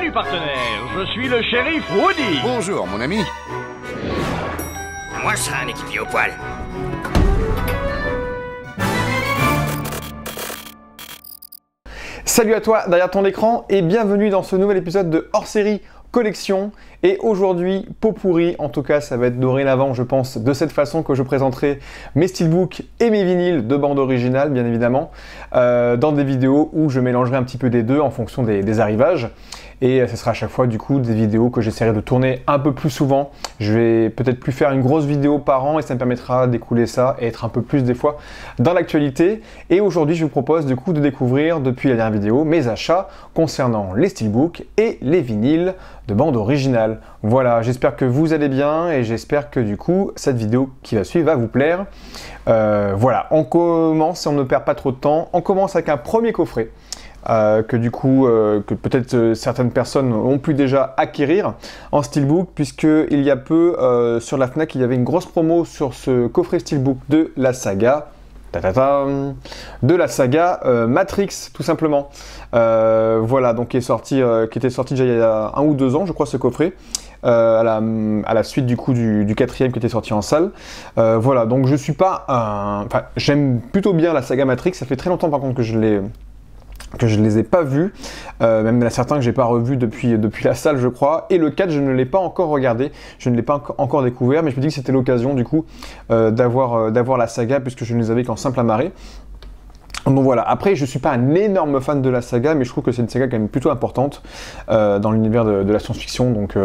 Salut partenaire, je suis le shérif Woody. Bonjour mon ami. Moi, je serai un équipier au poil. Salut à toi derrière ton écran et bienvenue dans ce nouvel épisode de hors-série collection. Et aujourd'hui, pot pourri, en tout cas ça va être dorénavant je pense de cette façon que je présenterai mes steelbooks et mes vinyles de bande originale bien évidemment, dans des vidéos où je mélangerai un petit peu des deux en fonction des arrivages. Et ce sera à chaque fois du coup des vidéos que j'essaierai de tourner un peu plus souvent. Je vais peut-être plus faire une grosse vidéo par an et ça me permettra d'écouler ça et être un peu plus des fois dans l'actualité. Et aujourd'hui je vous propose du coup de découvrir depuis la dernière vidéo mes achats concernant les steelbooks et les vinyles de bande originale. Voilà, j'espère que vous allez bien et j'espère que du coup cette vidéo qui va suivre va vous plaire. Voilà, on commence, si on ne perd pas trop de temps, on commence avec un premier coffret. Que du coup, que peut-être certaines personnes ont pu déjà acquérir en steelbook, puisque il y a peu sur la Fnac il y avait une grosse promo sur ce coffret steelbook de la saga Matrix tout simplement. Voilà, donc qui était sorti déjà il y a 1 ou 2 ans je crois ce coffret. À la suite du coup du 4e qui était sorti en salle. Voilà, donc je suis pas enfin, j'aime plutôt bien la saga Matrix, ça fait très longtemps par contre que je les ai pas vus, même il y en a certains que j'ai pas revus depuis la salle je crois, et le 4 je ne l'ai pas encore regardé, je ne l'ai pas encore découvert, mais je me dis que c'était l'occasion du coup d'avoir la saga puisque je ne les avais qu'en simple amarré. Donc voilà, après je suis pas un énorme fan de la saga, mais je trouve que c'est une saga quand même plutôt importante dans l'univers de la science-fiction, donc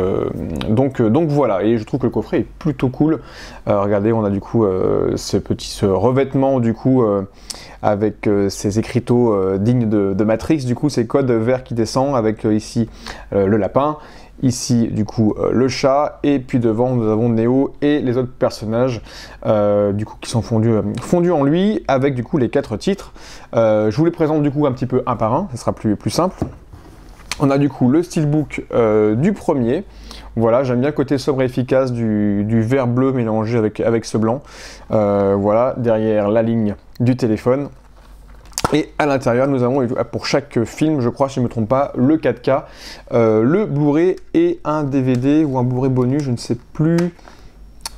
voilà, et je trouve que le coffret est plutôt cool. Regardez, on a du coup ce revêtement du coup avec ces écriteaux dignes de Matrix, du coup ces codes verts qui descendent avec ici le lapin. Ici, du coup, le chat, et puis devant, nous avons Neo et les autres personnages, du coup, qui sont fondus en lui, avec du coup les 4 titres. Je vous les présente du coup un petit peu un par un, ce sera plus simple. On a du coup le steelbook du premier. Voilà, j'aime bien le côté sobre et efficace du vert bleu mélangé avec ce blanc. Voilà, derrière la ligne du téléphone. Et à l'intérieur, nous avons pour chaque film, je crois, si je ne me trompe pas, le 4K, le Blu-ray et un DVD ou un Blu-ray bonus, je ne sais plus,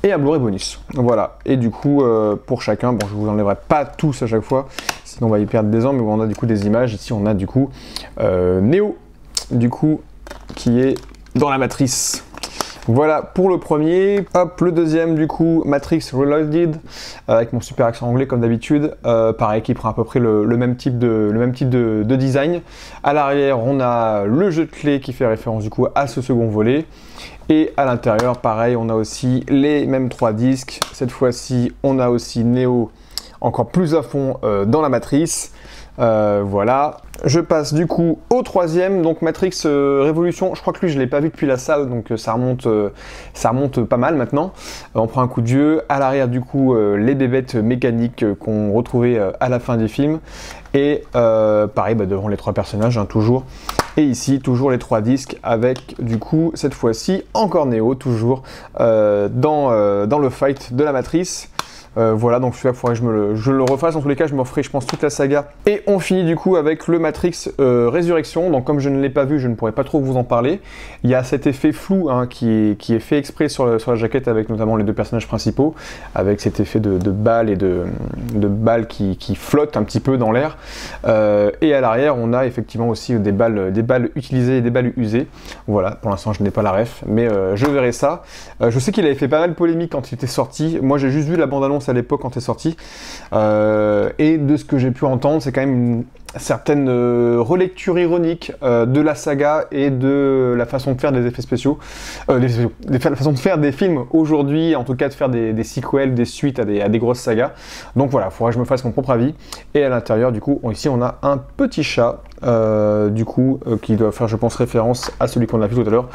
et un Blu-ray bonus. Voilà, et du coup, pour chacun, bon, je ne vous enlèverai pas tous à chaque fois, sinon on va y perdre des ans, mais on a du coup des images. Ici, on a du coup Neo, du coup, qui est dans la matrice. Voilà pour le premier. Hop, le deuxième du coup, Matrix Reloaded, avec mon super accent anglais comme d'habitude. Pareil, qui prend à peu près le même type de design. À l'arrière, on a le jeu de clés qui fait référence du coup à ce second volet. Et à l'intérieur, pareil, on a aussi les mêmes 3 disques. Cette fois-ci, on a aussi Neo encore plus à fond dans la matrice. Voilà, je passe du coup au troisième, donc Matrix Révolution. Je crois que lui je l'ai pas vu depuis la salle, donc ça remonte pas mal maintenant. On prend un coup de vieux. À l'arrière du coup les bébêtes mécaniques qu'on retrouvait à la fin des films. Et pareil devant les 3 personnages toujours. Et ici toujours les 3 disques avec du coup cette fois-ci encore Neo toujours dans le fight de la matrice. Voilà, donc celui-là, il faudrait que je le refasse. En tous les cas, je me referai, je pense, toute la saga. Et on finit du coup avec le Matrix Résurrection. Donc, comme je ne l'ai pas vu, je ne pourrais pas trop vous en parler. Il y a cet effet flou hein, qui est fait exprès sur la jaquette avec notamment les 2 personnages principaux, avec cet effet de balles et de balles qui flottent un petit peu dans l'air. Et à l'arrière, on a effectivement aussi des balles utilisées et des balles usées. Voilà, pour l'instant, je n'ai pas la ref, mais je verrai ça. Je sais qu'il avait fait pas mal de polémique quand il était sorti. Moi, j'ai juste vu la bande-annonce à l'époque quand c'est sorti, et de ce que j'ai pu entendre, c'est quand même une certaine relecture ironique de la saga et de la façon de faire des effets spéciaux, la façon de faire des films aujourd'hui, en tout cas de faire des sequels, des suites à des grosses sagas. Donc voilà, il faudra que je me fasse mon propre avis. Et à l'intérieur du coup, ici on a un petit chat du coup qui doit faire je pense référence à celui qu'on a vu tout à l'heure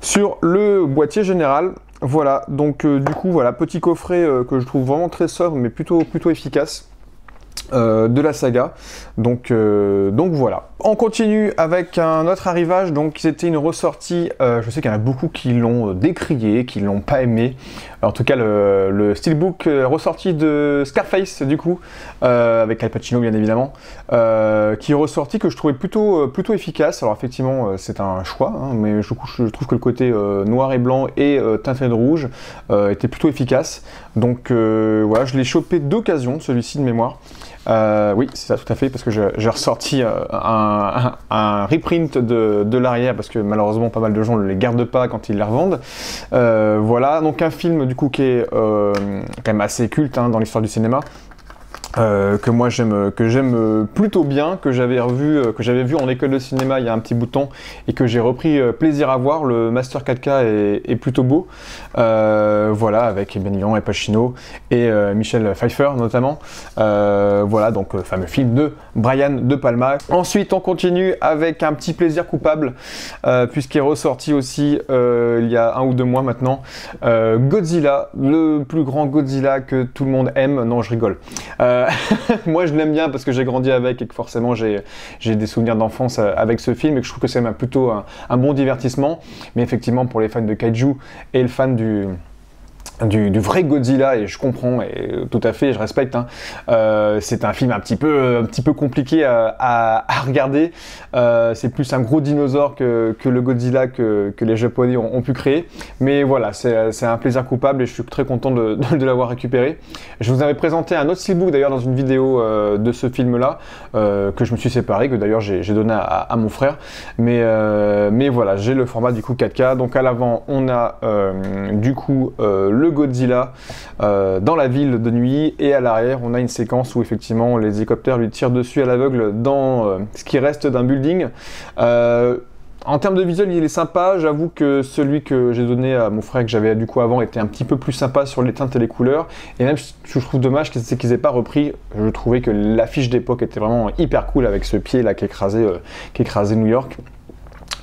sur le boîtier général. Voilà, donc du coup, voilà, petit coffret que je trouve vraiment très sobre, mais plutôt efficace. de la saga. Donc voilà. On continue avec un autre arrivage. Donc c'était une ressortie. Je sais qu'il y en a beaucoup qui l'ont décrié, qui l'ont pas aimé. En tout cas, le steelbook ressorti de Scarface du coup, avec Al Pacino bien évidemment, qui est ressorti que je trouvais plutôt efficace. Alors effectivement, c'est un choix, hein, mais je trouve que le côté noir et blanc et teinté de rouge était plutôt efficace. Donc voilà, je l'ai chopé d'occasion celui-ci de mémoire. Oui, c'est ça tout à fait, parce que j'ai ressorti un reprint de l'arrière, parce que malheureusement pas mal de gens ne les gardent pas quand ils les revendent. Voilà, donc un film du coup qui est quand même assez culte hein, dans l'histoire du cinéma. Que moi j'aime plutôt bien, que j'avais vu en école de cinéma il y a un petit bout de temps et que j'ai repris plaisir à voir. Le Master 4K est plutôt beau, voilà, avec bien évidemment Al Pacino et Michelle Pfeiffer notamment, voilà, donc fameux film de Brian De Palma. Ensuite on continue avec un petit plaisir coupable, puisqu'il est ressorti aussi il y a 1 ou 2 mois maintenant, Godzilla, le plus grand Godzilla que tout le monde aime. Non, je rigole. Moi je l'aime bien parce que j'ai grandi avec et que forcément j'ai des souvenirs d'enfance avec ce film et que je trouve que c'est plutôt un bon divertissement. Mais effectivement pour les fans de Kaiju et les fans du vrai Godzilla, et je comprends et tout à fait, je respecte, hein. C'est un film un petit peu compliqué à regarder. C'est plus un gros dinosaure que le Godzilla que les Japonais ont pu créer. Mais voilà, c'est un plaisir coupable et je suis très content de l'avoir récupéré. Je vous avais présenté un autre steelbook d'ailleurs dans une vidéo de ce film-là, que je me suis séparé, que d'ailleurs j'ai donné à mon frère. Mais voilà, j'ai le format du coup 4K. Donc à l'avant, on a du coup le Godzilla dans la ville de nuit, et à l'arrière on a une séquence où effectivement les hélicoptères lui tirent dessus à l'aveugle dans ce qui reste d'un building. En termes de visuel, il est sympa. J'avoue que celui que j'ai donné à mon frère, que j'avais du coup avant, était un petit peu plus sympa sur les teintes et les couleurs. Et même, je trouve dommage, c'est qu'ils aient pas repris. Je trouvais que l'affiche d'époque était vraiment hyper cool avec ce pied là qui écrasait New York.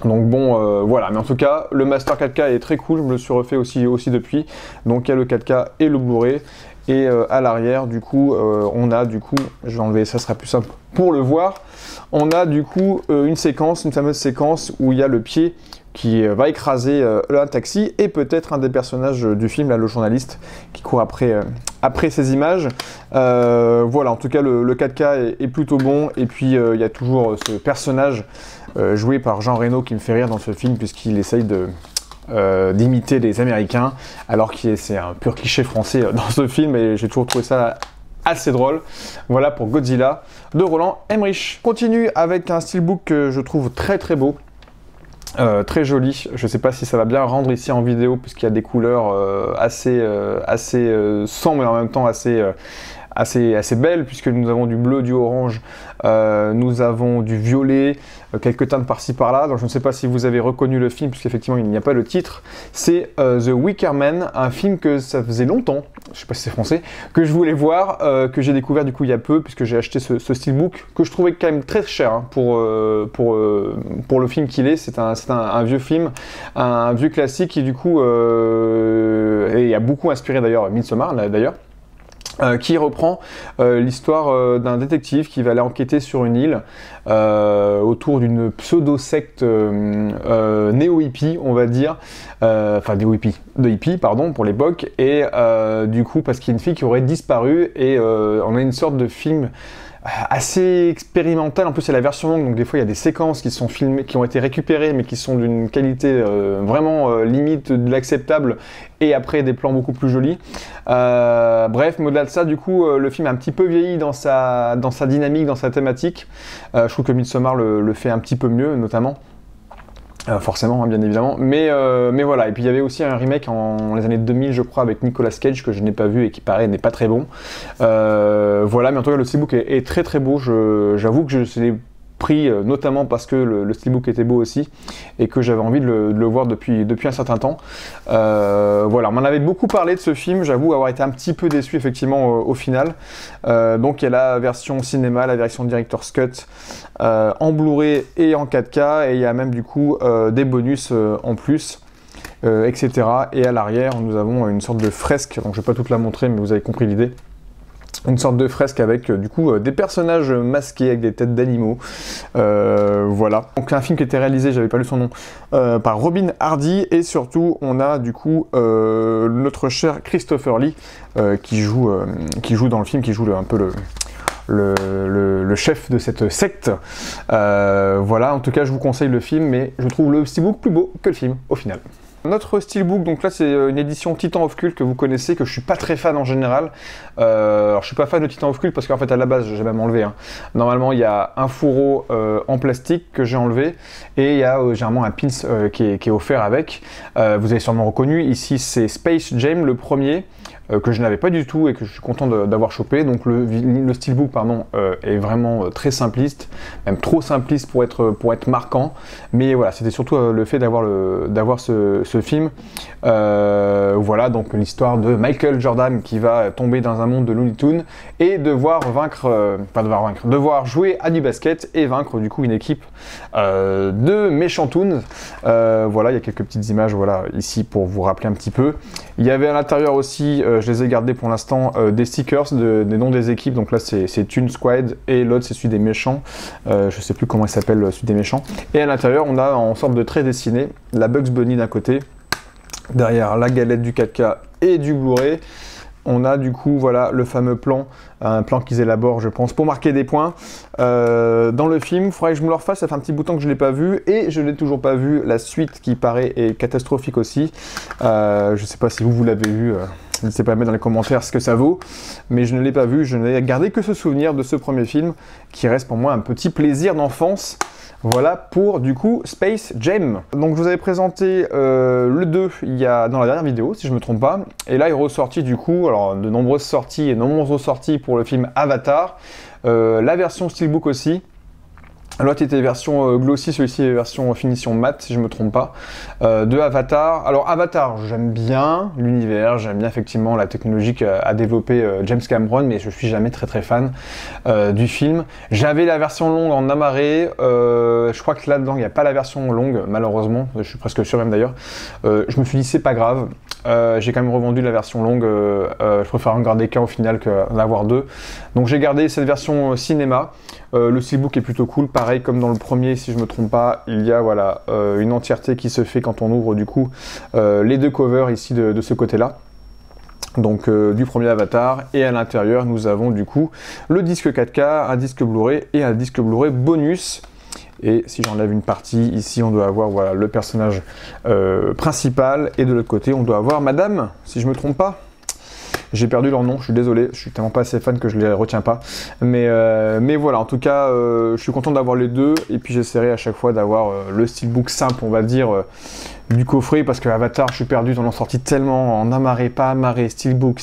Donc bon, voilà, mais en tout cas, le Master 4K est très cool, je me le suis refait aussi depuis. Donc il y a le 4K et le Blu-ray. Et à l'arrière, du coup, on a du coup, je vais enlever, ça sera plus simple pour le voir. On a du coup une fameuse séquence où il y a le pied qui va écraser un taxi et peut-être un des personnages du film, là, le journaliste, qui court après ces images. Voilà, en tout cas, le 4K est plutôt bon. Et puis, il y a toujours ce personnage joué par Jean Reno qui me fait rire dans ce film, puisqu'il essaye d'imiter les Américains, alors que c'est un pur cliché français dans ce film, et j'ai toujours trouvé ça assez drôle. Voilà pour Godzilla de Roland Emmerich. Continue avec un steelbook que je trouve très très beau. Très joli, je ne sais pas si ça va bien rendre ici en vidéo puisqu'il y a des couleurs assez sombres mais en même temps assez belles, puisque nous avons du bleu, du orange, nous avons du violet, quelques teintes par-ci par-là. Donc je ne sais pas si vous avez reconnu le film, puisqu'effectivement il n'y a pas le titre. C'est The Wicker Man, un film que ça faisait longtemps, je ne sais pas si c'est français, que je voulais voir, que j'ai découvert du coup il y a peu, puisque j'ai acheté ce steelbook, que je trouvais quand même très cher hein, pour le film qu'il est. C'est un vieux film, un vieux classique, et du coup et a beaucoup inspiré d'ailleurs Midsommar d'ailleurs. Qui reprend l'histoire d'un détective qui va aller enquêter sur une île autour d'une pseudo-secte néo-hippie, on va dire, enfin de hippie, pardon, pour l'époque, et du coup, parce qu'il y a une fille qui aurait disparu, et on a une sorte de film assez expérimental. En plus c'est la version longue, donc des fois il y a des séquences qui sont filmées, qui ont été récupérées mais qui sont d'une qualité vraiment limite de l'acceptable, et après des plans beaucoup plus jolis. Bref, mais au-delà de ça, du coup le film a un petit peu vieilli dans sa dynamique, dans sa thématique. Je trouve que Midsommar le fait un petit peu mieux notamment. Forcément, hein, bien évidemment, mais voilà. Et puis il y avait aussi un remake en les années 2000, je crois, avec Nicolas Cage, que je n'ai pas vu et qui paraît n'est pas très bon. Voilà, mais en tout cas le steelbook est très très beau. J'avoue que je l'ai pris notamment parce que le steelbook était beau aussi et que j'avais envie de le voir depuis un certain temps. Voilà, on m'en avait beaucoup parlé de ce film, j'avoue avoir été un petit peu déçu effectivement au final. Donc il y a la version cinéma, la version Director's Cut en Blu-ray et en 4K, et il y a même du coup des bonus en plus. Etc. Et à l'arrière nous avons une sorte de fresque, donc je ne vais pas toute la montrer mais vous avez compris l'idée, Une sorte de fresque avec du coup des personnages masqués avec des têtes d'animaux. Voilà. Donc un film qui était réalisé, j'avais pas lu son nom, par Robin Hardy, et surtout on a du coup notre cher Christopher Lee qui joue dans le film, qui joue un peu le chef de cette secte. Voilà, en tout cas je vous conseille le film, mais je trouve le steelbook plus beau que le film au final. Notre steelbook, donc là c'est une édition Titan of Cult que vous connaissez, que je suis pas très fan en général. Alors je suis pas fan de Titan of Cult parce qu'en fait à la base j'ai même enlevé. Hein. Normalement il y a un fourreau en plastique que j'ai enlevé, et il y a généralement un pins qui est offert avec. Vous avez sûrement reconnu, ici c'est Space Jam, le premier. Que je n'avais pas du tout et que je suis content d'avoir chopé. Donc le steelbook pardon, est vraiment très simpliste, même trop simpliste pour être marquant. Mais voilà, c'était surtout le fait d'avoir ce film. Voilà, donc l'histoire de Michael Jordan qui va tomber dans un monde de Looney Tunes et devoir jouer à du basket et vaincre du coup une équipe de méchants Toons. Voilà, il y a quelques petites images voilà, ici pour vous rappeler un petit peu. Il y avait à l'intérieur aussi, je les ai gardés pour l'instant, des stickers des noms des équipes. Donc là c'est Toon Squad et l'autre c'est celui des méchants. Je sais plus comment il s'appelle celui des méchants. Et à l'intérieur on a en sorte de trait dessiné la Bugs Bunny d'un côté, derrière la galette du 4K et du Blu-ray. On a du coup voilà le fameux plan, un plan qu'ils élaborent je pense pour marquer des points dans le film. Il faudrait que je me le refasse, ça fait un petit bout de temps que je ne l'ai pas vu et je n'ai toujours pas vu la suite qui paraît est catastrophique aussi. Je ne sais pas si vous l'avez vu, n'hésitez pas à mettre dans les commentaires ce que ça vaut, mais je ne l'ai pas vu, je n'ai gardé que ce souvenir de ce premier film qui reste pour moi un petit plaisir d'enfance. Voilà pour du coup Space Jam. Donc je vous avais présenté le 2 il y a dans la dernière vidéo si je me trompe pas, et là il est ressorti du coup, alors de nombreuses sorties pour le film Avatar, la version Steelbook aussi. L'autre était version glossy, celui-ci est version finition matte si je me trompe pas, de Avatar. Alors Avatar, j'aime bien l'univers, j'aime bien effectivement la technologie qu'a développé James Cameron, mais je suis jamais très fan du film. J'avais la version longue en amarré, je crois que là-dedans il n'y a pas la version longue malheureusement, je suis presque sûr même d'ailleurs. Je me suis dit c'est pas grave, j'ai quand même revendu la version longue, je préfère en garder qu'un au final qu'en avoir deux. Donc j'ai gardé cette version cinéma. Le steelbook est plutôt cool, pareil comme dans le premier si je me trompe pas, il y a voilà, une entièreté qui se fait quand on ouvre du coup les deux covers ici de ce côté là. Donc du premier Avatar, et à l'intérieur nous avons du coup le disque 4K, un disque Blu-ray et un disque Blu-ray bonus. Et si j'enlève une partie, ici on doit avoir voilà, le personnage principal, et de l'autre côté on doit avoir Madame, si je me trompe pas. J'ai perdu leur nom, je suis désolé, je suis tellement pas assez fan que je les retiens pas. Mais voilà, en tout cas, je suis content d'avoir les deux, et puis j'essaierai à chaque fois d'avoir le steelbook simple, on va dire, du coffret, parce que Avatar, je suis perdu, on en sorti tellement en amarré, pas amarré, steelbook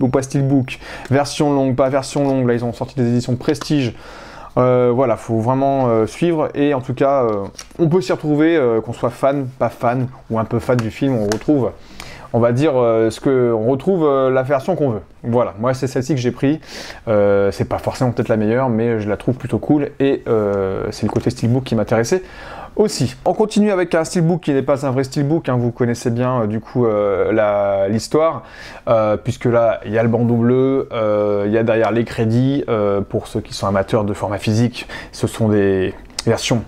ou pas steelbook, version longue, pas version longue, là ils ont sorti des éditions prestige. Voilà, faut vraiment suivre, et en tout cas, on peut s'y retrouver, qu'on soit fan, pas fan, ou un peu fan du film, on retrouve... On va dire on retrouve la version qu'on veut. Voilà, moi c'est celle-ci que j'ai pris. C'est pas forcément peut-être la meilleure, mais je la trouve plutôt cool, et c'est le côté steelbook qui m'intéressait aussi. On continue avec un steelbook qui n'est pas un vrai steelbook, hein, vous connaissez bien du coup l'histoire, puisque là il y a le bandeau bleu, il y a derrière les crédits, pour ceux qui sont amateurs de format physique, ce sont des versions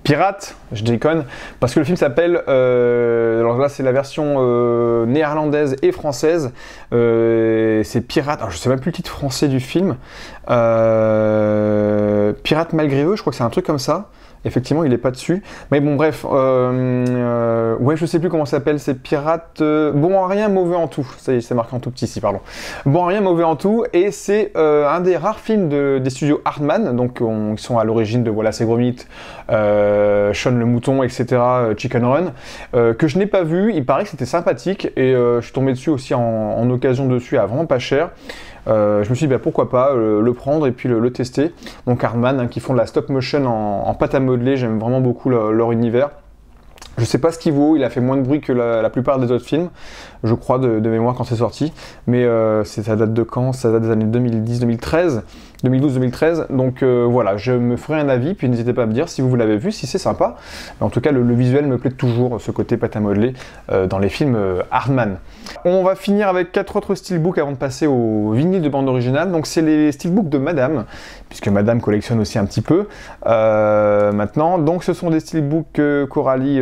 pirate, je déconne, parce que le film s'appelle, alors là c'est la version néerlandaise et française, c'est Pirate, alors je sais même plus le titre français du film, Pirate malgré eux, je crois que c'est un truc comme ça. Effectivement, il est pas dessus. Mais bon, bref. Ouais, je sais plus comment ça s'appelle. C'est Pirate... bon en rien, mauvais en tout. Ça y est, c'est marqué en tout petit ici, pardon. Bon en rien, mauvais en tout. Et c'est un des rares films des studios Hardman. Donc, qui sont à l'origine de Wallace et Gromit, Shaun le Mouton, etc. Chicken Run. Que je n'ai pas vu. Il paraît que c'était sympathique. Et je suis tombé dessus aussi en occasion dessus à vraiment pas cher. Je me suis dit bah, pourquoi pas le prendre et puis le tester. Donc Hardman, hein, qui font de la stop motion en pâte à modeler, j'aime vraiment beaucoup leur univers. Je sais pas ce qu'il vaut, il a fait moins de bruit que la plupart des autres films, je crois, de mémoire quand c'est sorti. Mais ça date de quand? Ça date des années 2010-2013, 2012-2013. Donc voilà, je me ferai un avis, puis n'hésitez pas à me dire si vous l'avez vu, si c'est sympa. Mais en tout cas, le visuel me plaît toujours, ce côté pâte à modeler dans les films Hardman. On va finir avec 4 autres steelbooks avant de passer au vinyle de bande originale. Donc c'est les steelbooks de Madame, puisque Madame collectionne aussi un petit peu maintenant. Donc ce sont des steelbooks que Coralie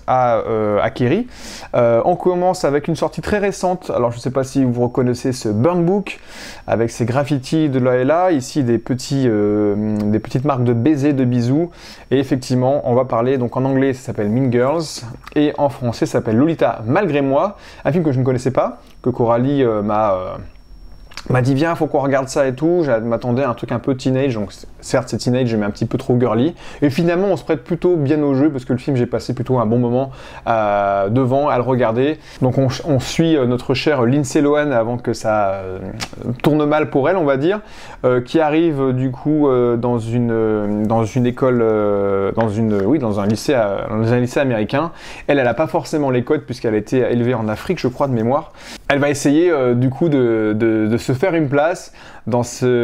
a acquéris. On commence avec une sortie très récente. Alors je ne sais pas si vous reconnaissez ce Burn Book avec ses graffitis de là et là. Ici des petites marques de baisers, de bisous. Et effectivement, on va parler, donc en anglais ça s'appelle Mean Girls et en français ça s'appelle Lolita malgré moi. Un film que je ne connaissais pas, que Coralie m'a dit viens, faut qu'on regarde ça et tout. Je m'attendais à un truc un peu teenage, donc certes c'est teenage mais un petit peu trop girly. Et finalement on se prête plutôt bien au jeu parce que le film, j'ai passé plutôt un bon moment devant à le regarder. Donc on suit notre chère Lindsay Lohan avant que ça tourne mal pour elle, on va dire, qui arrive du coup dans une école, dans un lycée américain. Elle n'a pas forcément les codes puisqu'elle a été élevée en Afrique, je crois, de mémoire. Elle va essayer du coup de se faire une place dans ces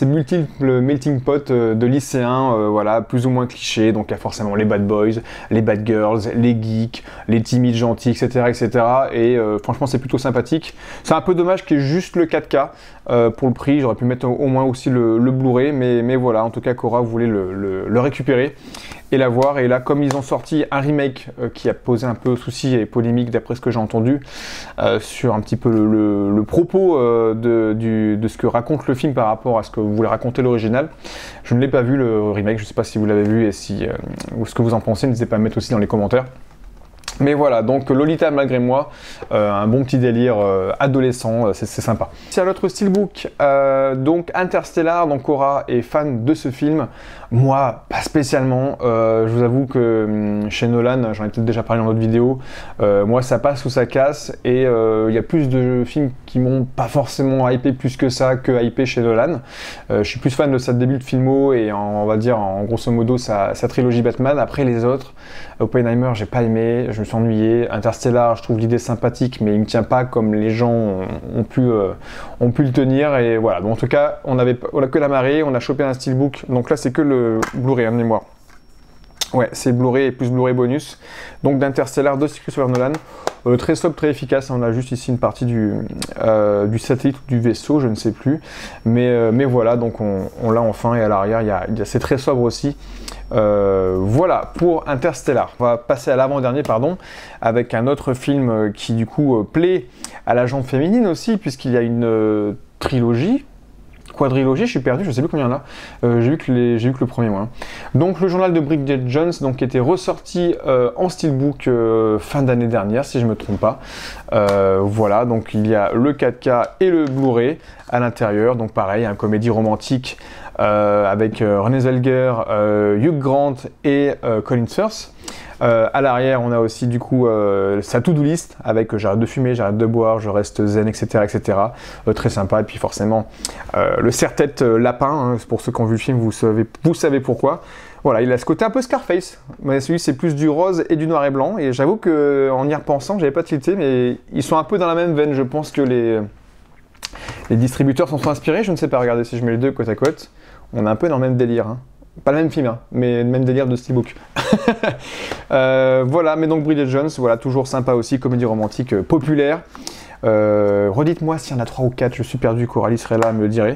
multiples melting pot de lycéens, voilà, plus ou moins clichés. Donc il y a forcément les bad boys, les bad girls, les geeks, les timides gentils, etc. etc. Et franchement c'est plutôt sympathique. C'est un peu dommage qu'il y ait juste le 4K pour le prix. J'aurais pu mettre au moins aussi le Blu-ray, mais voilà, en tout cas Cora voulait le récupérer et la voir. Et là, comme ils ont sorti un remake qui a posé un peu souci et polémique d'après ce que j'ai entendu sur un petit peu le propos de ce que raconte le film par rapport à ce que voulait raconter l'original. Je ne l'ai pas vu le remake, je ne sais pas si vous l'avez vu et ou ce que vous en pensez, n'hésitez pas à me mettre aussi dans les commentaires. Mais voilà, donc Lolita malgré moi, un bon petit délire adolescent, c'est sympa. C'est un autre steelbook, donc Interstellar, donc Cora est fan de ce film. Moi, pas spécialement. Je vous avoue que chez Nolan, j'en ai peut-être déjà parlé dans d'autres vidéos, moi ça passe ou ça casse, et il y a plus de films qui m'ont pas forcément hypé plus que ça, que hypé chez Nolan. Je suis plus fan de sa début de filmo et on va dire en grosso modo sa trilogie Batman. Après les autres, Oppenheimer j'ai pas aimé, je me suis ennuyé. Interstellar, je trouve l'idée sympathique, mais il ne tient pas comme les gens ont pu le tenir. Et voilà, donc en tout cas, on a que la marée, on a chopé un steelbook, donc là c'est que le Blu-ray, hein, de mémoire. Ouais, c'est Blu-ray et plus Blu-ray bonus. Donc d'Interstellar de Christopher Nolan. Très sobre, très efficace. On a juste ici une partie du satellite ou du vaisseau, je ne sais plus. Mais voilà, donc on l'a enfin. Et à l'arrière, c'est très sobre aussi. Voilà pour Interstellar. On va passer à l'avant-dernier, pardon, avec un autre film qui du coup plaît à la gente féminine aussi, puisqu'il y a une trilogie. Quadrilogie, je suis perdu, je sais plus combien il y en a. J'ai vu que le premier, moi. Donc le journal de Bridget Jones, donc, qui était ressorti en steelbook fin d'année dernière, si je me trompe pas. Voilà, donc il y a le 4K et le Blu-ray à l'intérieur. Donc pareil, un comédie romantique avec Renée Zellweger, Hugh Grant et Colin Firth. À l'arrière, on a aussi du coup sa to-do list avec j'arrête de fumer, j'arrête de boire, je reste zen, etc. etc. Très sympa. Et puis forcément, le serre-tête lapin, hein, pour ceux qui ont vu le film, vous savez pourquoi. Voilà, il a ce côté un peu Scarface. Mais celui c'est plus du rose et du noir et blanc. Et j'avoue qu'en y repensant, j'avais pas tilté, mais ils sont un peu dans la même veine. Je pense que les distributeurs s'en sont inspirés. Je ne sais pas, regardez si je mets les deux côte à côte. On est un peu dans le même délire, hein. Pas le même film, hein, mais le même délire de steelbook. Voilà, mais donc Bridget Jones, voilà, toujours sympa aussi, comédie romantique populaire. Redites-moi s'il y en a 3 ou 4, je suis perdu, Coralie serait là, me le dirait.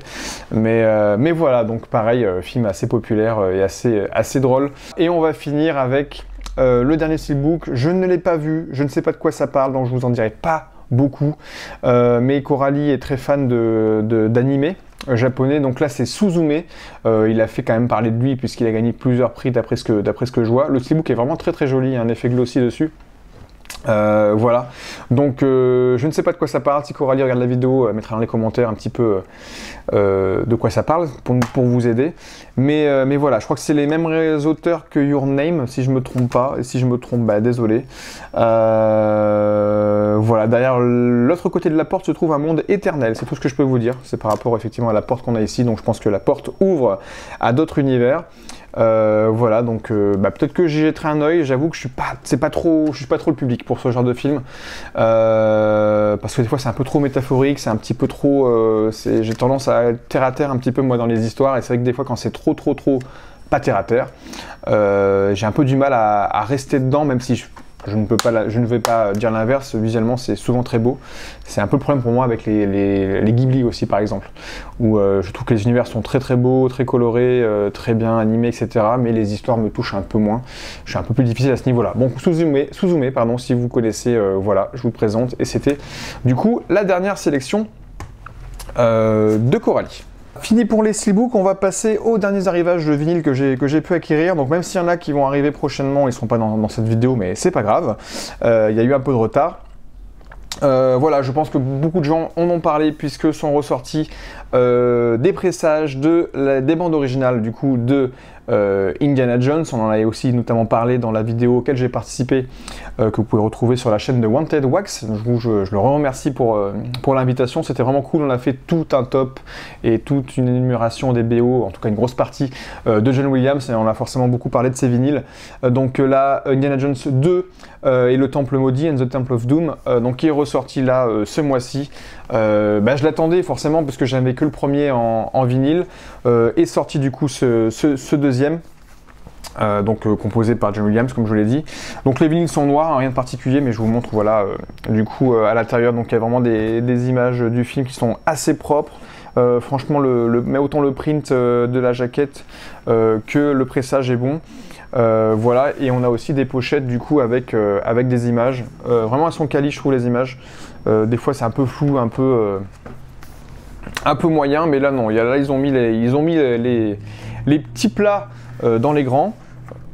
Mais voilà, donc pareil, film assez populaire et assez drôle. Et on va finir avec le dernier steelbook. Je ne l'ai pas vu, je ne sais pas de quoi ça parle, donc je vous en dirai pas beaucoup. Mais Coralie est très fan d'animé japonais, donc là c'est Suzume. Il a fait quand même parler de lui puisqu'il a gagné plusieurs prix d'après ce que je vois. Le steelbook est vraiment très très joli, il y a un effet glossy dessus. Voilà, donc je ne sais pas de quoi ça parle. Si Coralie regarde la vidéo, elle mettra dans les commentaires un petit peu de quoi ça parle pour vous aider. Mais voilà, je crois que c'est les mêmes auteurs que Your Name, si je me trompe pas. Et si je me trompe, bah désolé. Voilà, derrière l'autre côté de la porte se trouve un monde éternel. C'est tout ce que je peux vous dire. C'est par rapport effectivement à la porte qu'on a ici. Donc je pense que la porte ouvre à d'autres univers. Voilà, donc peut-être que j'y jetterai un œil. J'avoue que je suis pas trop le public pour ce genre de film, parce que des fois c'est un peu trop métaphorique, c'est un petit peu trop, j'ai tendance à être terre à terre un petit peu moi dans les histoires, et c'est vrai que des fois quand c'est trop pas terre à terre, j'ai un peu du mal à rester dedans, même si je ne vais pas dire l'inverse. Visuellement c'est souvent très beau. C'est un peu le problème pour moi avec les Ghibli aussi par exemple, où je trouve que les univers sont très beaux, très colorés, très bien animés, etc. Mais les histoires me touchent un peu moins. Je suis un peu plus difficile à ce niveau là. Bon, Suzume, pardon, si vous connaissez, voilà, je vous présente, et c'était du coup la dernière sélection de Coralie. Fini pour les steelbooks, on va passer aux derniers arrivages de vinyle que j'ai pu acquérir. Donc même s'il y en a qui vont arriver prochainement, ils ne seront pas dans cette vidéo, mais c'est pas grave. Il y a eu un peu de retard. Voilà, je pense que beaucoup de gens en ont parlé puisque sont ressortis des pressages des bandes originales du coup de Indiana Jones. On en avait aussi notamment parlé dans la vidéo auquel j'ai participé, que vous pouvez retrouver sur la chaîne de Wanted Wax. Je le remercie pour l'invitation, c'était vraiment cool. On a fait tout un top et toute une énumération des BO, en tout cas une grosse partie de John Williams, et on a forcément beaucoup parlé de ses vinyles. Donc là, Indiana Jones 2 et le Temple Maudit, and the Temple of Doom, donc qui est ressorti là ce mois-ci. Je l'attendais forcément parce que j'avais que le premier en vinyle, et sorti du coup ce deuxième, composé par John Williams comme je vous l'ai dit. Donc les vinyles sont noirs, hein, rien de particulier, mais je vous montre voilà du coup à l'intérieur. Donc il y a vraiment des images du film qui sont assez propres. Franchement, mais autant le print de la jaquette que le pressage est bon. Voilà, et on a aussi des pochettes du coup avec des images. Vraiment elles sont quali, je trouve, les images. Des fois c'est un peu flou, un peu moyen, mais là non. Là ils ont mis les petits plats dans les grands.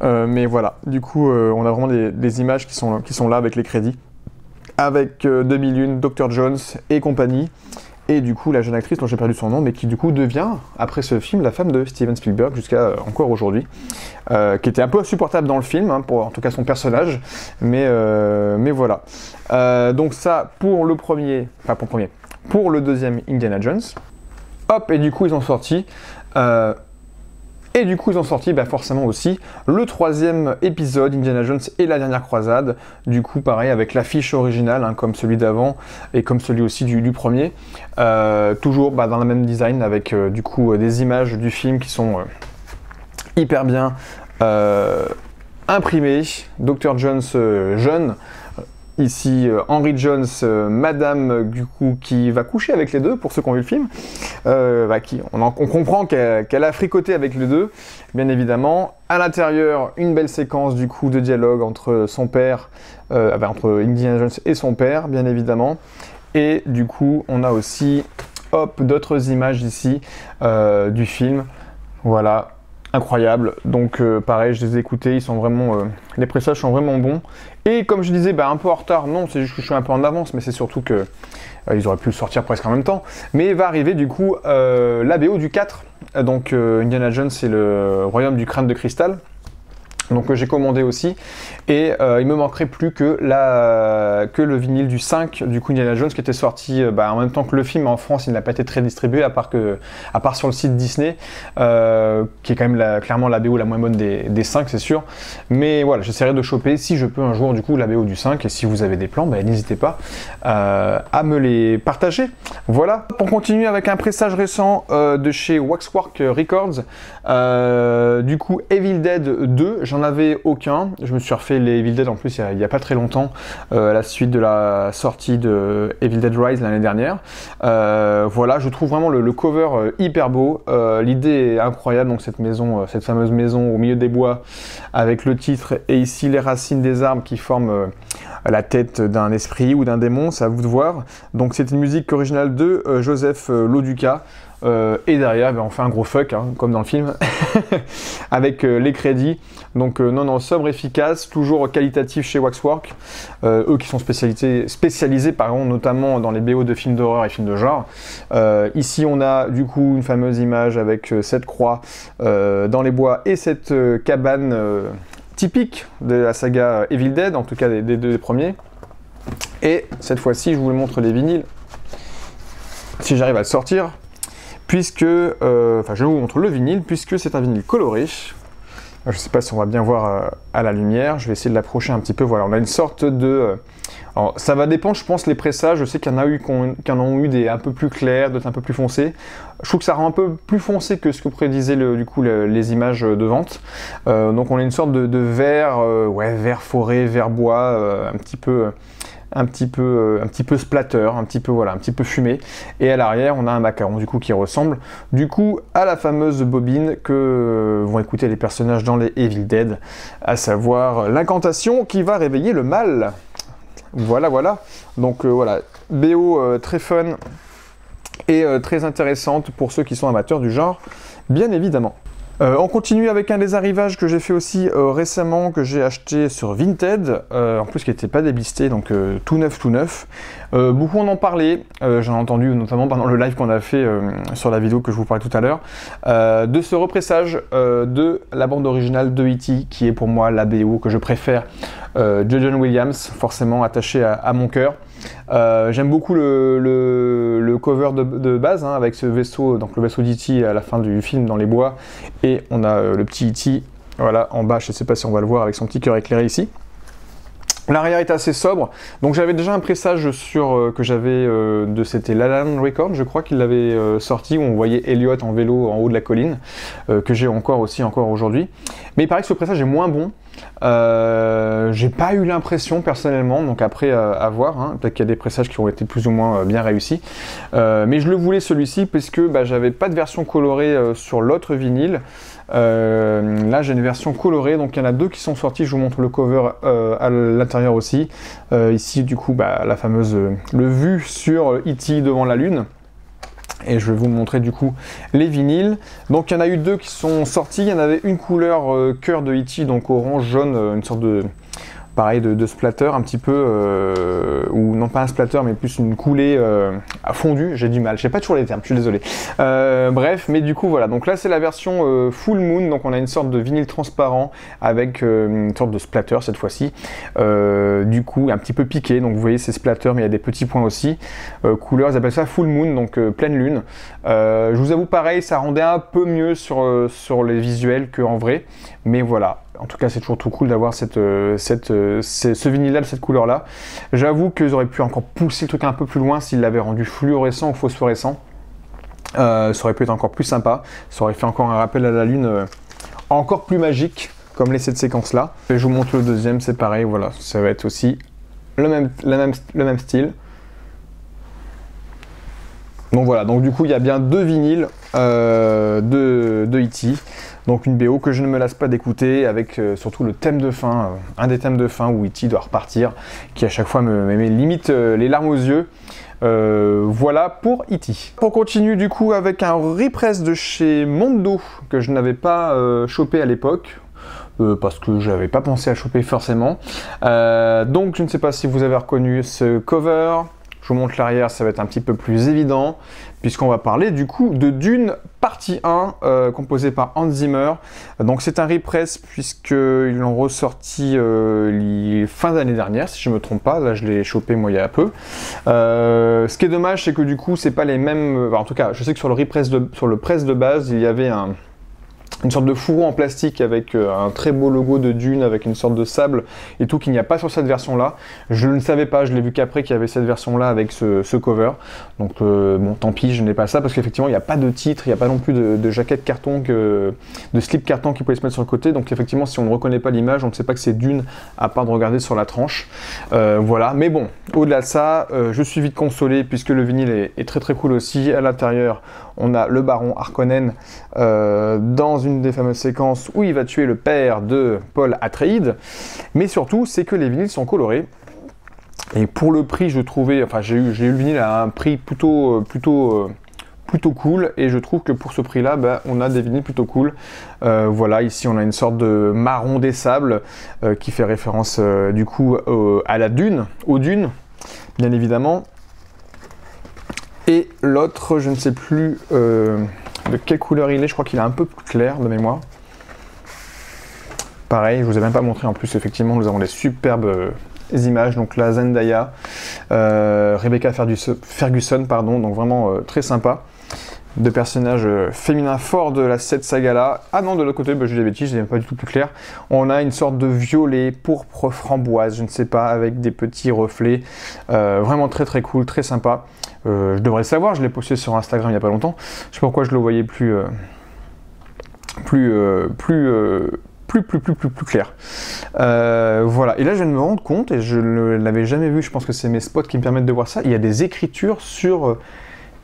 Mais voilà, du coup on a vraiment des images qui sont là avec les crédits. Avec 2001, Dr. Jones et compagnie. Et du coup, la jeune actrice dont j'ai perdu son nom, mais qui du coup devient, après ce film, la femme de Steven Spielberg jusqu'à encore aujourd'hui, qui était un peu insupportable dans le film, hein, pour en tout cas son personnage, mais voilà. Donc ça, pour le deuxième Indiana Jones. Hop, et du coup ils ont sorti forcément aussi le troisième épisode, Indiana Jones et la dernière croisade. Du coup, pareil, avec l'affiche originale, hein, comme celui d'avant et comme celui aussi du premier. Toujours dans le même design, avec du coup des images du film qui sont hyper bien imprimées. Dr. Jones jeune. Ici, Henry Jones, madame, du coup, qui va coucher avec les deux, pour ceux qui ont vu le film. On comprend qu'elle a fricoté avec les deux, bien évidemment. À l'intérieur, une belle séquence, du coup, de dialogue entre son père, entre Indiana Jones et son père, bien évidemment. Et du coup, on a aussi, d'autres images ici du film. Voilà. Incroyable, donc pareil, je les ai écoutés, ils sont vraiment, les pressages sont vraiment bons. Et comme je disais, un peu en retard, non, c'est juste que je suis un peu en avance, mais c'est surtout que ils auraient pu le sortir presque en même temps. Mais va arriver du coup la BO du 4, donc Indiana Jones c'est le royaume du crâne de cristal. Donc j'ai commandé aussi, et il me manquerait plus que le vinyle du 5 du coup Indiana Jones, qui était sorti en même temps que le film. En France il n'a pas été très distribué, à part sur le site Disney, qui est quand même clairement la BO la moins bonne des 5, c'est sûr. Mais voilà, j'essaierai de choper si je peux un jour du coup la BO du 5, et si vous avez des plans, n'hésitez pas à me les partager. Voilà, pour continuer avec un pressage récent de chez Waxwork Records, du coup Evil Dead 2, j'en avais aucun. Je me suis refait les Evil Dead en plus il y a pas très longtemps, à la suite de la sortie de Evil Dead Rise l'année dernière. Voilà, je trouve vraiment le cover hyper beau. L'idée est incroyable, donc cette fameuse maison au milieu des bois avec le titre, et ici les racines des arbres qui forment la tête d'un esprit ou d'un démon, c'est à vous de voir. Donc c'est une musique originale de Joseph Loduca. Et derrière, on fait un gros fuck, hein, comme dans le film, avec les crédits. Donc non, sobre, efficace, toujours qualitatif chez Waxwork. Eux qui sont spécialisés notamment dans les BO de films d'horreur et films de genre. Ici, on a du coup une fameuse image avec cette croix dans les bois et cette cabane typique de la saga Evil Dead, en tout cas des deux premiers. Et cette fois-ci, je vous montre les vinyles, si j'arrive à le sortir. Puisque, je vous montre le vinyle, puisque c'est un vinyle coloré. Je ne sais pas si on va bien voir à la lumière, je vais essayer de l'approcher un petit peu. Voilà, on a une sorte de... alors, ça va dépendre, je pense, les pressages. Je sais qu'il y en a eu qui en ont eu des un peu plus clairs, d'autres un peu plus foncés. Je trouve que ça rend un peu plus foncé que ce que prédisaient du coup les images de vente. Donc on a une sorte de vert, ouais, vert forêt, vert bois, un petit peu splatter, un petit peu voilà, un petit peu fumé. Et à l'arrière, on a un macaron du coup qui ressemble du coup à la fameuse bobine que vont écouter les personnages dans les Evil Dead, à savoir l'incantation qui va réveiller le mal. Voilà, voilà. Donc voilà, BO très fun et très intéressante pour ceux qui sont amateurs du genre, bien évidemment. On continue avec un des arrivages que j'ai fait aussi récemment, que j'ai acheté sur Vinted, en plus qui n'était pas déblisté, donc tout neuf, tout neuf. Beaucoup en ont parlé, j'en ai entendu notamment pendant le live qu'on a fait sur la vidéo que je vous parlais tout à l'heure, de ce repressage de la bande originale de E.T., qui est pour moi la BO que je préfère, de John Williams, forcément attaché à mon cœur. J'aime beaucoup le cover de base, hein, avec ce vaisseau, donc le vaisseau d'E.T. à la fin du film dans les bois, et on a le petit E.T. voilà en bas, je ne sais pas si on va le voir avec son petit cœur éclairé ici. L'arrière est assez sobre, donc j'avais déjà un pressage sur que j'avais de c'était l'Alan Record, je crois qu'il l'avait sorti, où on voyait Elliot en vélo en haut de la colline, que j'ai encore aujourd'hui. Mais il paraît que ce pressage est moins bon. J'ai pas eu l'impression personnellement, donc après à voir, hein, peut-être qu'il y a des pressages qui ont été plus ou moins bien réussis, mais je le voulais celui-ci parce que j'avais pas de version colorée sur l'autre vinyle. Là j'ai une version colorée, donc il y en a deux qui sont sortis, je vous montre le cover à l'intérieur aussi. Ici du coup la fameuse le vue sur E.T. devant la lune. Et je vais vous montrer du coup les vinyles. Donc il y en a eu deux qui sont sortis. Il y en avait une couleur cœur de E.T., donc orange, jaune, une sorte de pareil de splatter un petit peu, ou non pas un splatter mais plus une coulée à fondu, j'ai du mal, je sais pas toujours les termes, je suis désolé. Bref, mais du coup voilà, donc là c'est la version Full Moon, donc on a une sorte de vinyle transparent avec une sorte de splatter cette fois-ci, du coup un petit peu piqué, donc vous voyez c'est splatter mais il y a des petits points aussi, couleur, ils appellent ça Full Moon, donc pleine lune. Je vous avoue pareil, ça rendait un peu mieux sur les visuels qu'en vrai, mais voilà. En tout cas, c'est toujours tout cool d'avoir ce vinyle-là de cette couleur-là. J'avoue qu'ils auraient pu encore pousser le truc un peu plus loin s'ils l'avaient rendu fluorescent ou phosphorescent. Ça aurait pu être encore plus sympa. Ça aurait fait encore un rappel à la lune encore plus magique, comme cette séquence-là. Je vous montre le deuxième, c'est pareil. Voilà, ça va être aussi le même style. Donc voilà, donc du coup, il y a bien deux vinyles de E.T. Donc une BO que je ne me lasse pas d'écouter, avec surtout le thème de fin, un des thèmes de fin où E.T. doit repartir, qui à chaque fois me met limite les larmes aux yeux. Voilà pour E.T. On continue du coup avec un repress de chez Mondo, que je n'avais pas chopé à l'époque. Parce que je n'avais pas pensé à choper forcément. Donc je ne sais pas si vous avez reconnu ce cover. Je vous montre l'arrière, ça va être un petit peu plus évident, puisqu'on va parler du coup de Dune partie 1, composée par Hans Zimmer. Donc c'est un repress, puisqu'ils l'ont ressorti fin d'année dernière, si je ne me trompe pas. Là je l'ai chopé moi il y a peu. Ce qui est dommage, c'est que du coup c'est pas les mêmes... Enfin, en tout cas, je sais que sur le press de base, il y avait une sorte de fourreau en plastique avec un très beau logo de Dune, avec une sorte de sable et tout, qu'il n'y a pas sur cette version là. Je ne savais pas, je l'ai vu qu'après qu'il y avait cette version là avec ce cover. Donc bon, tant pis, je n'ai pas ça, parce qu'effectivement il n'y a pas de titre, il n'y a pas non plus de jaquette carton, de slip carton qui pouvait se mettre sur le côté. Donc effectivement, si on ne reconnaît pas l'image, on ne sait pas que c'est Dune, à part de regarder sur la tranche. Voilà, mais bon, au-delà de ça, je suis vite consolé, puisque le vinyle est très très cool aussi. À l'intérieur, on a le baron Harkonnen dans une des fameuses séquences où il va tuer le père de Paul Atreides, mais surtout c'est que les vinyles sont colorés, et pour le prix je trouvais, enfin j'ai eu le vinyle à un prix plutôt cool, et je trouve que pour ce prix là on a des vinyles plutôt cool. Voilà, ici on a une sorte de marron des sables qui fait référence du coup à la dune, aux dunes bien évidemment, et l'autre je ne sais plus de quelle couleur il est, je crois qu'il est un peu plus clair de mémoire. Pareil, je vous ai même pas montré en plus, effectivement nous avons des superbes images, donc la Zendaya, Rebecca Ferguson, pardon, donc vraiment très sympa. de personnages féminins forts de cette saga-là. Ah non, de l'autre côté, j'ai des bêtises, c'est pas du tout plus clair. On a une sorte de violet, pourpre, framboise, je ne sais pas, avec des petits reflets. Vraiment très très cool, très sympa. Je devrais le savoir, je l'ai posté sur Instagram il n'y a pas longtemps. Je sais pas pourquoi je le voyais plus clair. Voilà, et là je viens de me rendre compte, et je ne l'avais jamais vu, je pense que c'est mes spots qui me permettent de voir ça, il y a des écritures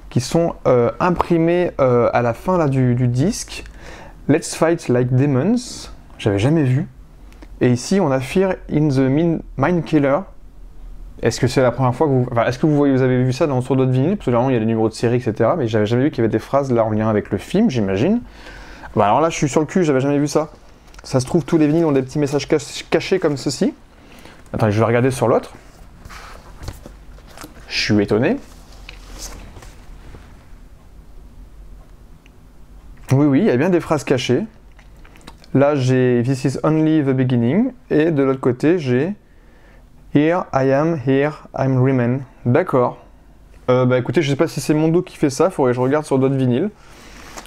qui sont imprimées à la fin là, du disque. Let's fight like demons, j'avais jamais vu. Et ici on a Fear in the Mind Killer. Est-ce que c'est la première fois que vous... Enfin, est-ce que vous avez vu ça sur d'autres vinyles? Parce que généralement il y a des numéros de série, etc. Mais j'avais jamais vu qu'il y avait des phrases là en lien avec le film, j'imagine. Bah alors là je suis sur le cul, j'avais jamais vu ça. Ça se trouve, tous les vinyles ont des petits messages cachés comme ceci. Attendez, je vais regarder sur l'autre. Je suis étonné. Oui, oui, il y a bien des phrases cachées. Là, j'ai This is only the beginning. Et de l'autre côté, j'ai Here I'm remain. D'accord. Bah écoutez, je sais pas si c'est Mondo qui fait ça, il faudrait que je regarde sur d'autres vinyles.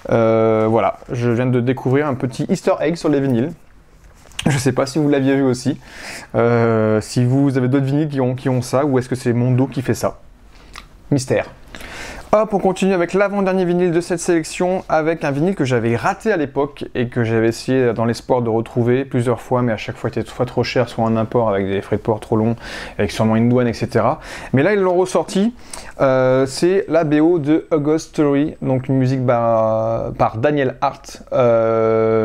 Voilà, je viens de découvrir un petit easter egg sur les vinyles. Je sais pas si vous l'aviez vu aussi. Si vous avez d'autres vinyles qui ont ça, ou est-ce que c'est Mondo qui fait ça? Mystère. Hop, on continue avec l'avant-dernier vinyle de cette sélection, avec un vinyle que j'avais raté à l'époque et que j'avais essayé dans l'espoir de retrouver plusieurs fois, mais à chaque fois il était soit trop cher, soit un import avec des frais de port trop longs, avec sûrement une douane, etc. Mais là ils l'ont ressorti, c'est la BO de A Ghost Story, donc une musique par Daniel Hart,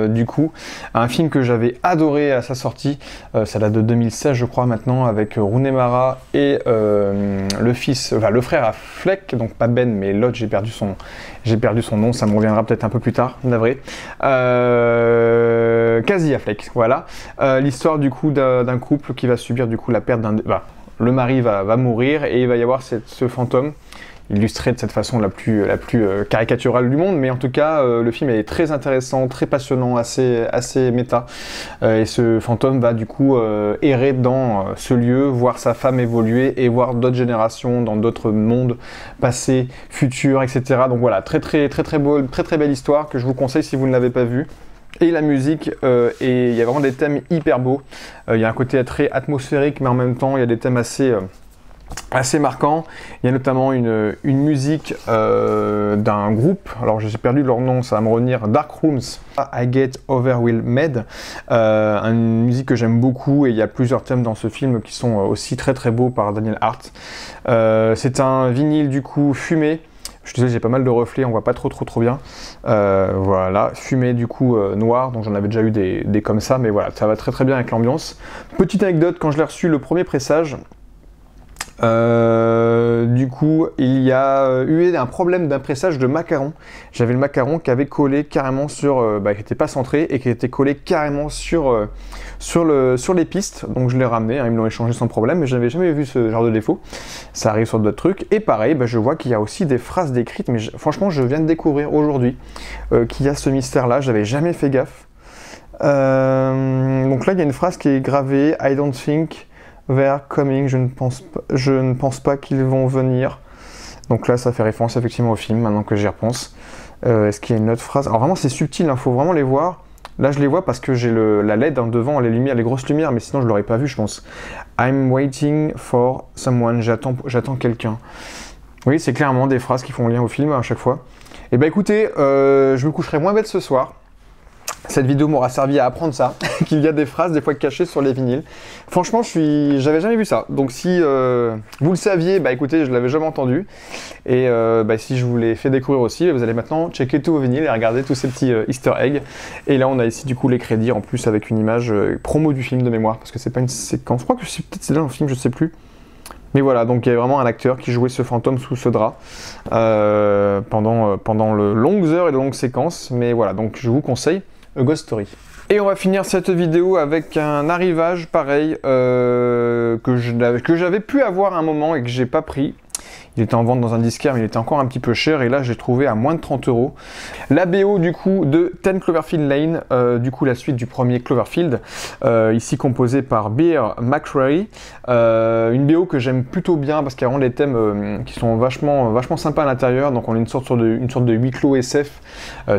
du coup, un film que j'avais adoré à sa sortie, ça date de 2016 je crois maintenant, avec Rooney Mara et le frère à Fleck, donc pas Ben, mais l'autre, j'ai perdu son nom, ça me reviendra peut-être un peu plus tard, navré. Casey Affleck, voilà. L'histoire du coup d'un couple qui va subir du coup la perte d'un... le mari va mourir et il va y avoir ce fantôme, illustré de cette façon la plus caricaturale du monde, mais en tout cas le film est très intéressant, très passionnant, assez méta, et ce fantôme va du coup errer dans ce lieu, voir sa femme évoluer et voir d'autres générations dans d'autres mondes passés, futurs, etc. Donc voilà, très belle histoire que je vous conseille si vous ne l'avez pas vue. Et la musique, et il y a vraiment des thèmes hyper beaux, il y a un côté très atmosphérique, mais en même temps il y a des thèmes assez marquant. Il y a notamment une musique d'un groupe, alors j'ai perdu leur nom, ça va me revenir, Dark Rooms, I Get Overwhelmed, une musique que j'aime beaucoup, et il y a plusieurs thèmes dans ce film qui sont aussi très beaux par Daniel Hart. C'est un vinyle du coup fumé. Je suis désolé, j'ai pas mal de reflets, on voit pas trop bien. Voilà, fumé du coup noir, donc j'en avais déjà eu des comme ça, mais voilà, ça va très bien avec l'ambiance. Petite anecdote, quand je l'ai reçu, le premier pressage, du coup, il y a eu un problème d'un pressage de macaron. J'avais le macaron qui avait collé carrément sur, qui n'était pas centré et qui était collé carrément sur les pistes. Donc je l'ai ramené, hein, ils me l'ont échangé sans problème, mais je n'avais jamais vu ce genre de défaut. Ça arrive sur d'autres trucs. Et pareil, je vois qu'il y a aussi des phrases décrites, mais franchement, je viens de découvrir aujourd'hui qu'il y a ce mystère-là. J'avais jamais fait gaffe. Donc là, il y a une phrase qui est gravée, I don't think they're coming, je ne pense pas qu'ils vont venir. Donc là, ça fait référence effectivement au film, maintenant que j'y repense. Est-ce qu'il y a une autre phrase? Alors vraiment, c'est subtil, il faut vraiment les voir. Là, je les vois parce que j'ai la LED devant, les lumières, les grosses lumières, mais sinon, je ne l'aurais pas vu, je pense. I'm waiting for someone, j'attends quelqu'un. Oui, c'est clairement des phrases qui font lien au film à chaque fois. Et écoutez, je me coucherai moins bête ce soir. Cette vidéo m'aura servi à apprendre ça, qu'il y a des phrases des fois cachées sur les vinyles. Franchement, j'avais jamais vu ça. Donc si vous le saviez, écoutez, je l'avais jamais entendu. Et si je vous l'ai fait découvrir aussi, vous allez maintenant checker tous vos vinyles et regarder tous ces petits easter eggs. Et là, on a ici du coup les crédits en plus avec une image promo du film de mémoire, parce que c'est pas une séquence. Je crois que c'est là un film, je sais plus. Mais voilà, donc il y avait vraiment un acteur qui jouait ce fantôme sous ce drap pendant de longues heures et de longues séquences. Mais voilà, donc je vous conseille A Ghost Story. Et on va finir cette vidéo avec un arrivage pareil que j'avais pu avoir à un moment et que j'ai pas pris. Il était en vente dans un disquaire, mais il était encore un petit peu cher. Et là, j'ai trouvé à moins de 30 €. La BO du coup de 10 Cloverfield Lane, du coup la suite du premier Cloverfield, ici composée par Bear McCreary. Une BO que j'aime plutôt bien parce qu'il y a vraiment des thèmes qui sont vachement sympas à l'intérieur. Donc on a une sorte de huis clos SF.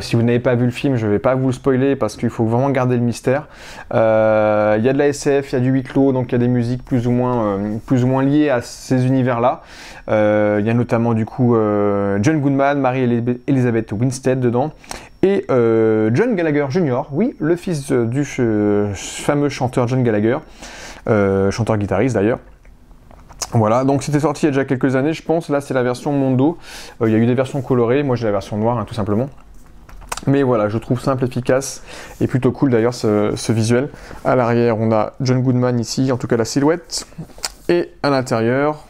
Si vous n'avez pas vu le film, je ne vais pas vous le spoiler parce qu'il faut vraiment garder le mystère. Il y a de la SF, il y a du huis clos, donc il y a des musiques plus ou moins liées à ces univers-là. Il y a notamment du coup John Goodman, Mary-Elizabeth Winstead dedans. Et John Gallagher Jr., oui, le fils du fameux chanteur John Gallagher, chanteur-guitariste d'ailleurs. Voilà, donc c'était sorti il y a déjà quelques années, je pense. Là, c'est la version Mondo. Il y a eu des versions colorées, moi j'ai la version noire, hein, tout simplement. Mais voilà, je trouve simple, efficace et plutôt cool d'ailleurs ce visuel. À l'arrière, on a John Goodman ici, en tout cas la silhouette. Et à l'intérieur,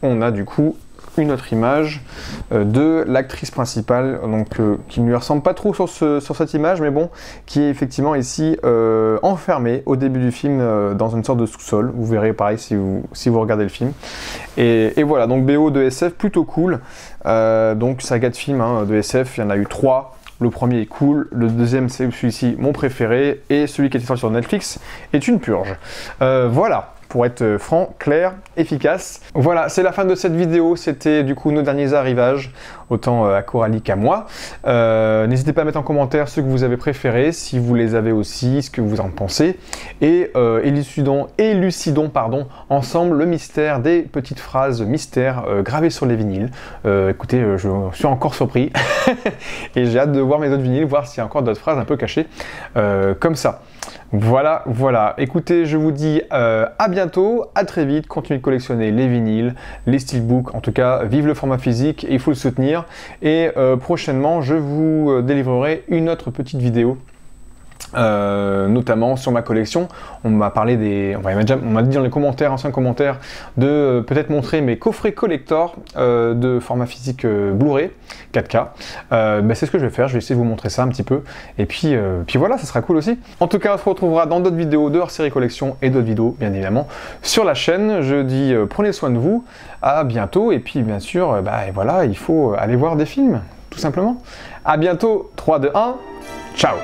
on a du coup une autre image de l'actrice principale, donc qui ne lui ressemble pas trop sur cette image, mais bon, qui est effectivement ici enfermée au début du film dans une sorte de sous-sol. Vous verrez pareil si vous regardez le film. Et voilà, donc BO de SF plutôt cool. Donc saga de film hein, de SF, il y en a eu 3. Le premier est cool, le deuxième c'est celui-ci mon préféré, et celui qui était sorti sur Netflix est une purge. Voilà. Pour être franc, clair, efficace. Voilà, c'est la fin de cette vidéo. C'était du coup nos derniers arrivages, autant à Coralie qu'à moi. N'hésitez pas à mettre en commentaire ceux que vous avez préférés, si vous les avez aussi, ce que vous en pensez. Et élucidons ensemble le mystère des petites phrases mystères gravées sur les vinyles. Écoutez, je suis encore surpris. Et j'ai hâte de voir mes autres vinyles, voir s'il y a encore d'autres phrases un peu cachées comme ça. Voilà. Écoutez, je vous dis à bientôt, à très vite. Continuez de collectionner les vinyles, les steelbooks. En tout cas, vive le format physique et il faut le soutenir. Et prochainement, je vous délivrerai une autre petite vidéo. Notamment sur ma collection. On m'a parlé on m'a dit dans les commentaires, anciens commentaires, de peut-être montrer mes coffrets collector de format physique Blu-ray 4K. C'est ce que je vais faire, je vais essayer de vous montrer ça un petit peu. Et puis voilà, ça sera cool aussi. En tout cas, on se retrouvera dans d'autres vidéos de hors-série collection et d'autres vidéos, bien évidemment, sur la chaîne. Je dis prenez soin de vous, à bientôt. Et puis bien sûr, voilà, il faut aller voir des films, tout simplement. À bientôt, 3, 2, 1, ciao!